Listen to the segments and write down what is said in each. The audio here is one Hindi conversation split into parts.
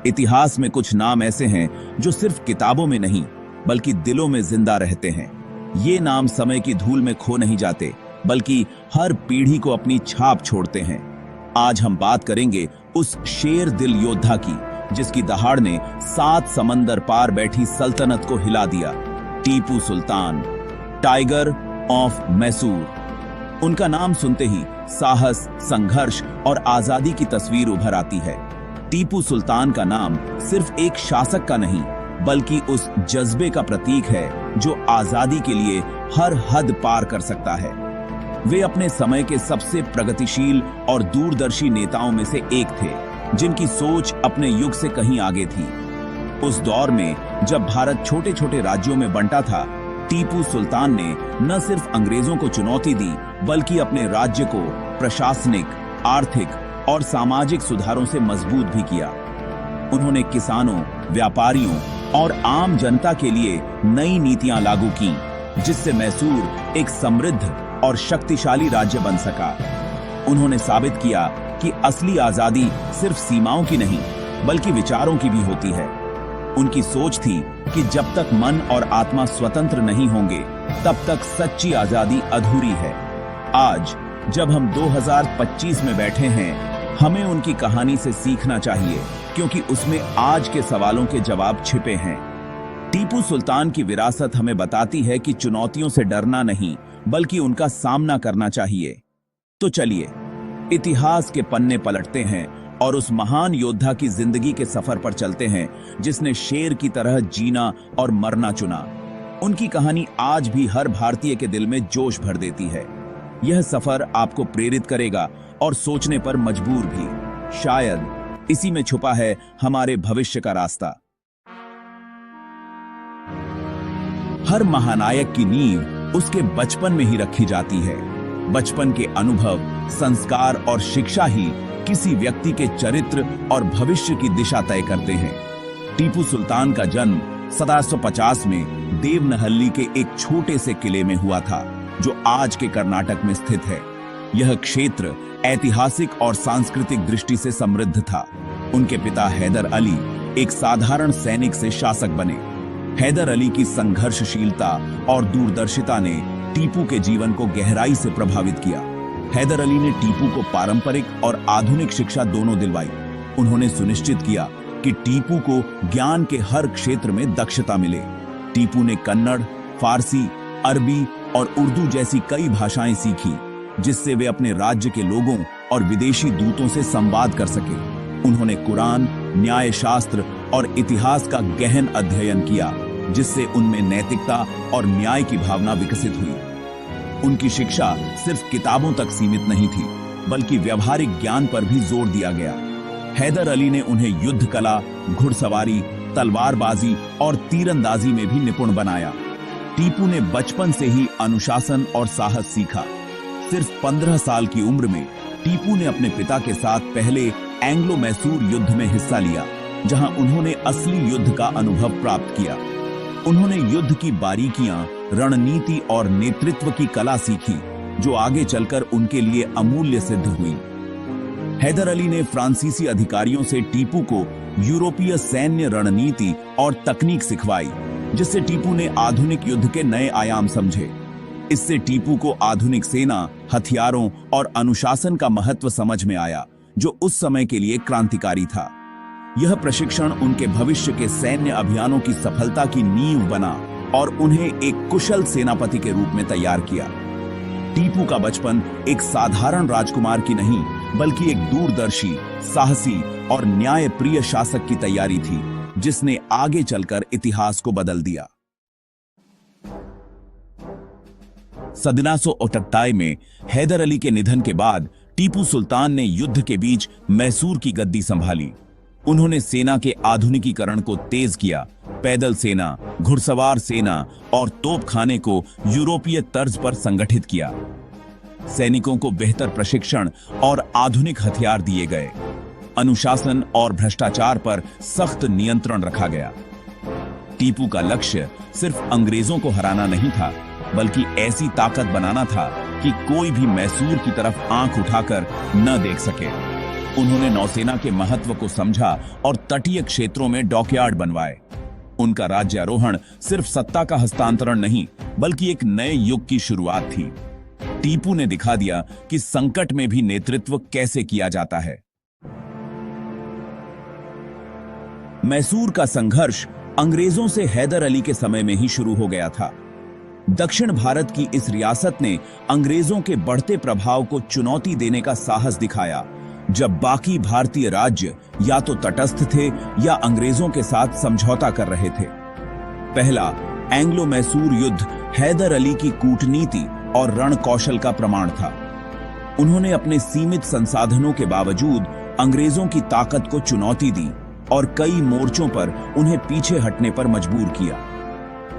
इतिहास में कुछ नाम ऐसे हैं जो सिर्फ किताबों में नहीं बल्कि दिलों में जिंदा रहते हैं। ये नाम समय की धूल में खो नहीं जाते बल्कि हर पीढ़ी को अपनी छाप छोड़ते हैं। आज हम बात करेंगे उस शेर दिल योद्धा की जिसकी दहाड़ ने 7 समंदर पार बैठी सल्तनत को हिला दिया। Tipu Sultan, tiger of Mysore. उनका नाम सुनते ही साहस, संघर्ष और आजादी की तस्वीर उभर आती है। टीपू सुल्तान का नाम सिर्फ एक शासक का नहीं बल्कि उस जज्बे का प्रतीक है जो आजादी के लिए हर हद पार कर सकता है। वे अपने समय के सबसे प्रगतिशील और दूरदर्शी नेताओं में से एक थे जिनकी सोच अपने युग से कहीं आगे थी। उस दौर में जब भारत छोटे छोटे राज्यों में बंटा था, टीपू सुल्तान ने न सिर्फ अंग्रेजों को चुनौती दी बल्कि अपने राज्य को प्रशासनिक, आर्थिक और सामाजिक सुधारों से मजबूत भी किया। उन्होंने किसानों, व्यापारियों और आम जनता के लिए नई नीतियां लागू की जिससे मैसूर एक समृद्ध और शक्तिशाली राज्य बन सका। उन्होंने साबित किया कि असली आजादी सिर्फ सीमाओं की नहीं बल्कि विचारों की भी होती है। उनकी सोच थी कि जब तक मन और आत्मा स्वतंत्र नहीं होंगे तब तक सच्ची आजादी अधूरी है। आज जब हम 2025 में बैठे हैं, हमें उनकी कहानी से सीखना चाहिए क्योंकि उसमें आज के सवालों के जवाब छिपे हैं। टीपू सुल्तान की विरासत हमें बताती है कि चुनौतियों से डरना नहीं बल्कि उनका सामना करना चाहिए। तो चलिए इतिहास के पन्ने पलटते हैं और उस महान योद्धा की जिंदगी के सफर पर चलते हैं जिसने शेर की तरह जीना और मरना चुना। उनकी कहानी आज भी हर भारतीय के दिल में जोश भर देती है। यह सफर आपको प्रेरित करेगा और सोचने पर मजबूर भी। शायद इसी में छुपा है हमारे भविष्य का रास्ता। हर महानायक की नींव उसके बचपन में ही रखी जाती है। बचपन के अनुभव, संस्कार और शिक्षा ही किसी व्यक्ति के चरित्र और भविष्य की दिशा तय करते हैं। टीपू सुल्तान का जन्म 1750 में देवनहल्ली के एक छोटे से किले में हुआ था जो आज के कर्नाटक में स्थित है। यह क्षेत्र ऐतिहासिक और सांस्कृतिक दृष्टि से समृद्ध था। उनके पिता हैदर अली एक साधारण सैनिक से शासक बने। हैदर अली की संघर्षशीलता और दूरदर्शिता ने टीपू के जीवन को गहराई से प्रभावित किया। हैदर अली ने टीपू को पारंपरिक और आधुनिक शिक्षा दोनों दिलवाई। उन्होंने सुनिश्चित किया कि टीपू को ज्ञान के हर क्षेत्र में दक्षता मिले। टीपू ने कन्नड़, फारसी, अरबी और उर्दू जैसी कई भाषाएं सीखी जिससे वे अपने राज्य के लोगों और विदेशी दूतों से संवाद कर सके। उन्होंने कुरान, न्याय शास्त्र और इतिहास का गहन अध्ययन किया जिससे उनमें नैतिकता और न्याय की भावना विकसित हुई। उनकी शिक्षा सिर्फ किताबों तक सीमित नहीं थी बल्कि व्यवहारिक ज्ञान पर भी जोर दिया गया। हैदर अली ने उन्हें युद्ध कला, घुड़सवारी, तलवारबाजी और तीरंदाजी में भी निपुण बनाया। टीपू ने बचपन से ही अनुशासन और साहस सीखा। सिर्फ 15 साल की उम्र में टीपू ने अपने पिता के साथ पहले एंग्लो मैसूर युद्ध में हिस्सा लिया जहां उन्होंने असली युद्ध का अनुभव प्राप्त किया। उन्होंने युद्ध की बारीकियां, रणनीति और नेतृत्व की कला सीखी जो आगे चलकर उनके लिए अमूल्य सिद्ध हुई। हैदर अली ने फ्रांसीसी अधिकारियों से टीपू को यूरोपीय सैन्य रणनीति और तकनीक सिखवाई जिससे टीपू ने आधुनिक युद्ध के नए आयाम समझे। इससे टीपू को आधुनिक सेना, हथियारों और अनुशासन का महत्व समझ में आया जो उस समय के लिए क्रांतिकारी था। यह प्रशिक्षण उनके भविष्य के सैन्य अभियानों की सफलता की नींव बना और उन्हें एक कुशल सेनापति के रूप में तैयार किया। टीपू का बचपन एक साधारण राजकुमार की नहीं बल्कि एक दूरदर्शी, साहसी और न्यायप्रिय शासक की तैयारी थी जिसने आगे चलकर इतिहास को बदल दिया। 1798 में हैदर अली के निधन के बाद टीपू सुल्तान ने युद्ध के बीच मैसूर की गद्दी संभाली। उन्होंने सेना के आधुनिकीकरण को तेज किया, पैदल सेना, घुड़सवार सेना और तोपखाने को यूरोपीय तर्ज पर संगठित किया। सैनिकों को बेहतर प्रशिक्षण और आधुनिक हथियार दिए गए। अनुशासन और भ्रष्टाचार पर सख्त नियंत्रण रखा गया। टीपू का लक्ष्य सिर्फ अंग्रेजों को हराना नहीं था बल्कि ऐसी ताकत बनाना था कि कोई भी मैसूर की तरफ आंख उठाकर न देख सके। उन्होंने नौसेना के महत्व को समझा और तटीय क्षेत्रों में डॉकयार्ड बनवाए। उनका राज्यारोहण सिर्फ सत्ता का हस्तांतरण नहीं, बल्कि एक नए युग की शुरुआत थी। टीपू ने दिखा दिया कि संकट में भी नेतृत्व कैसे किया जाता है। मैसूर का संघर्ष अंग्रेजों से हैदर अली के समय में ही शुरू हो गया था। दक्षिण भारत की इस रियासत ने अंग्रेजों के बढ़ते प्रभाव को चुनौती देने का साहस दिखाया, जब बाकी भारतीय राज्य या तो तटस्थ थे या अंग्रेजों के साथ समझौता कर रहे थे। पहला एंग्लो मैसूर युद्ध हैदर अली की कूटनीति और रण कौशल का प्रमाण था। उन्होंने अपने सीमित संसाधनों के बावजूद अंग्रेजों की ताकत को चुनौती दी और कई मोर्चों पर उन्हें पीछे हटने पर मजबूर किया।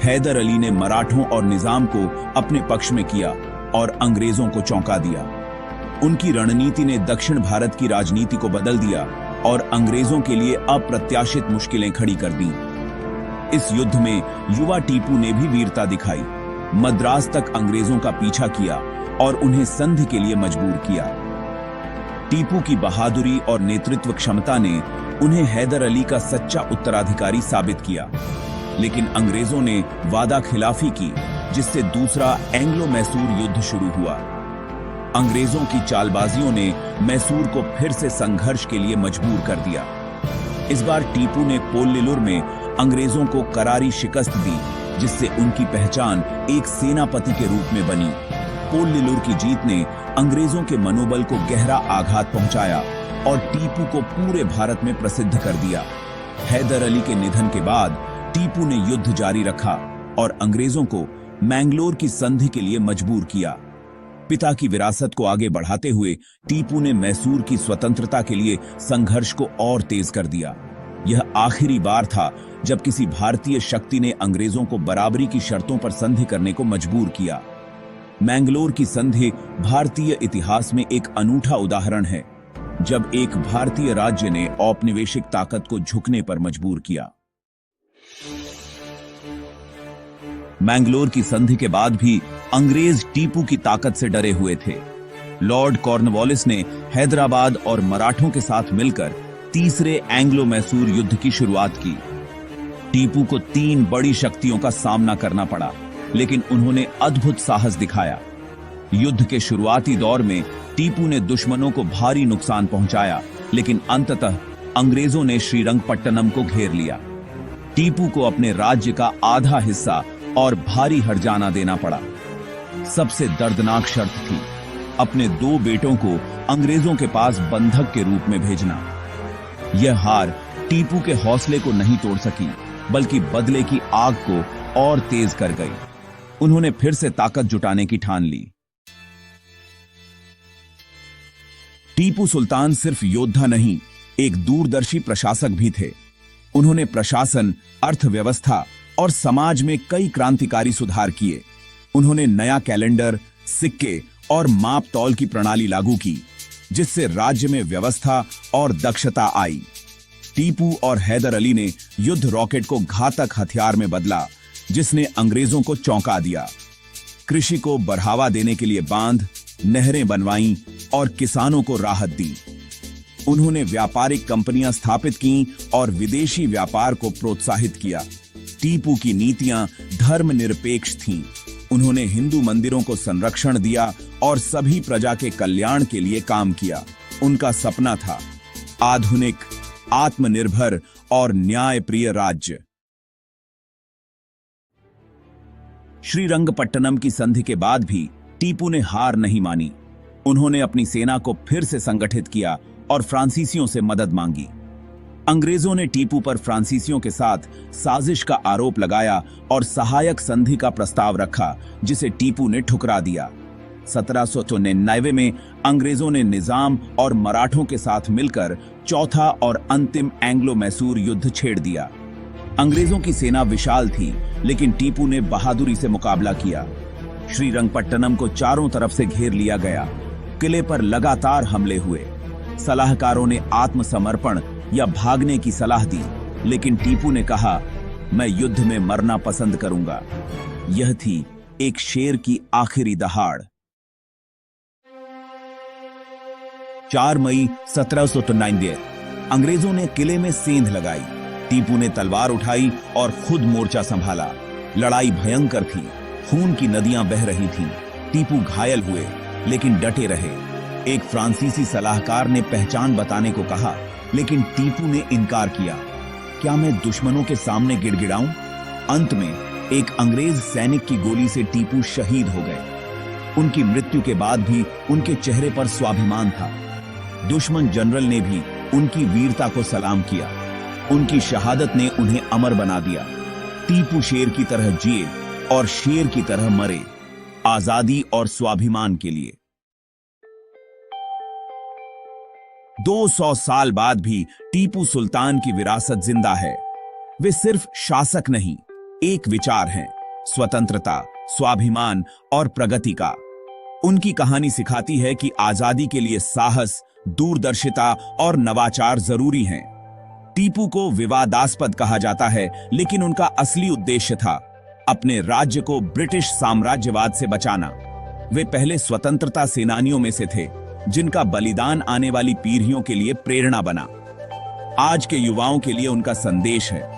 हैदर अली ने मराठों और निजाम को अपने पक्ष में किया और अंग्रेजों को चौंका दिया। उनकी रणनीति ने दक्षिण भारत की राजनीति को बदल दिया और अंग्रेजों के लिए अप्रत्याशित मुश्किलें खड़ी कर दी। इस युद्ध में युवा टीपू ने भी वीरता दिखाई, मद्रास तक अंग्रेजों का पीछा किया और उन्हें संधि के लिए मजबूर किया। टीपू की बहादुरी और नेतृत्व क्षमता ने उन्हें हैदर अली का सच्चा उत्तराधिकारी साबित किया, लेकिन अंग्रेजों ने वादा खिलाफी की, जिससे दूसरा एंग्लो मैसूर युद्ध शुरू हुआ। अंग्रेजों की चालबाजियों ने मैसूर को फिर से संघर्ष के लिए मजबूर कर दिया। इस बार टीपू ने पोल्लिलुर में अंग्रेजों को करारी शिकस्त दी, जिससे उनकी पहचान एक सेनापति के रूप में बनी। पोल्लिलुर की जीत ने अंग्रेजों के मनोबल को गहरा आघात पहुंचाया और टीपू को पूरे भारत में प्रसिद्ध कर दिया। हैदर अली के निधन के बाद टीपू ने युद्ध जारी रखा और अंग्रेजों को मैंगलोर की संधि के लिए मजबूर किया। पिता की विरासत को आगे बढ़ाते हुए टीपू ने मैसूर की स्वतंत्रता के लिए संघर्ष को और तेज कर दिया। यह आखिरी बार था जब किसी भारतीय शक्ति ने अंग्रेजों को बराबरी की शर्तों पर संधि करने को मजबूर किया। मैंगलोर की संधि भारतीय इतिहास में एक अनूठा उदाहरण है, जब एक भारतीय राज्य ने औपनिवेशिक ताकत को झुकने पर मजबूर किया। मैंगलोर की संधि के बाद भी अंग्रेज टीपू की ताकत से डरे हुए थे। लॉर्ड कॉर्नवालिस ने हैदराबाद और मराठों के साथ मिलकर तीसरे एंग्लो मैसूर युद्ध की शुरुआत की। टीपू को 3 बड़ी शक्तियों का सामना करना पड़ा, लेकिन उन्होंने अद्भुत साहस दिखाया। युद्ध के शुरुआती दौर में टीपू ने दुश्मनों को भारी नुकसान पहुंचाया, लेकिन अंततः अंग्रेजों ने श्रीरंगपट्टनम को घेर लिया। टीपू को अपने राज्य का आधा हिस्सा और भारी हर्जाना देना पड़ा। सबसे दर्दनाक शर्त थी अपने 2 बेटों को अंग्रेजों के पास बंधक के रूप में भेजना। यह हार टीपू के हौसले को नहीं तोड़ सकी, बल्कि बदले की आग को और तेज कर गई। उन्होंने फिर से ताकत जुटाने की ठान ली। टीपू सुल्तान सिर्फ योद्धा नहीं, एक दूरदर्शी प्रशासक भी थे। उन्होंने प्रशासन, अर्थव्यवस्था और समाज में कई क्रांतिकारी सुधार किए। उन्होंने नया कैलेंडर, सिक्के और माप तौल की प्रणाली लागू की, जिससे राज्य में व्यवस्था और दक्षता आई। टीपू और हैदर अली ने युद्ध रॉकेट को घातक हथियार में बदला, जिसने अंग्रेजों को चौंका दिया। कृषि को बढ़ावा देने के लिए बांध, नहरें बनवाईं और किसानों को राहत दी। उन्होंने व्यापारिक कंपनियां स्थापित की और विदेशी व्यापार को प्रोत्साहित किया। टीपू की नीतियां धर्मनिरपेक्ष थीं। उन्होंने हिंदू मंदिरों को संरक्षण दिया और सभी प्रजा के कल्याण के लिए काम किया। उनका सपना था आधुनिक, आत्मनिर्भर और न्यायप्रिय राज्य। श्रीरंगपट्टनम की संधि के बाद भी टीपू ने हार नहीं मानी। उन्होंने अपनी सेना को फिर से संगठित किया और फ्रांसीसियों से मदद मांगी। अंग्रेजों ने टीपू पर फ्रांसीसियों के साथ साजिश का आरोप लगाया और सहायक संधि का प्रस्ताव रखा, जिसे टीपू ने ठुकरा दिया। 1799 में अंग्रेजों ने निजाम और मराठों के साथ मिलकर चौथा और अंतिम एंग्लो मैसूर युद्ध छेड़ दिया। अंग्रेजों की सेना विशाल थी, लेकिन टीपू ने बहादुरी से मुकाबला किया। श्रीरंगपट्टनम को चारों तरफ से घेर लिया गया। किले पर लगातार हमले हुए। सलाहकारों ने आत्मसमर्पण या भागने की सलाह दी, लेकिन टीपू ने कहा, मैं युद्ध में मरना पसंद करूंगा। यह थी एक शेर की आखिरी दहाड़। 4 मई 1793 अंग्रेजों ने किले में सेंध लगाई। टीपू ने तलवार उठाई और खुद मोर्चा संभाला। लड़ाई भयंकर थी, खून की नदियां बह रही थीं। टीपू घायल हुए लेकिन डटे रहे। एक फ्रांसीसी सलाहकार ने पहचान बताने को कहा, लेकिन टीपू ने इनकार किया। क्या मैं दुश्मनों के सामने गिड़गिड़ाऊं? अंत में एक अंग्रेज सैनिक की गोली से टीपू शहीद हो गए। उनकी मृत्यु के बाद भी उनके चेहरे पर स्वाभिमान था। दुश्मन जनरल ने भी उनकी वीरता को सलाम किया। उनकी शहादत ने उन्हें अमर बना दिया। टीपू शेर की तरह जिए और शेर की तरह मरे, आजादी और स्वाभिमान के लिए। 200 साल बाद भी टीपू सुल्तान की विरासत जिंदा है। वे सिर्फ शासक नहीं, एक विचार हैं, स्वतंत्रता, स्वाभिमान और प्रगति का। उनकी कहानी सिखाती है कि आजादी के लिए साहस, दूरदर्शिता और नवाचार जरूरी हैं। टीपू को विवादास्पद कहा जाता है, लेकिन उनका असली उद्देश्य था अपने राज्य को ब्रिटिश साम्राज्यवाद से बचाना। वे पहले स्वतंत्रता सेनानियों में से थे, जिनका बलिदान आने वाली पीढ़ियों के लिए प्रेरणा बना। आज के युवाओं के लिए उनका संदेश है,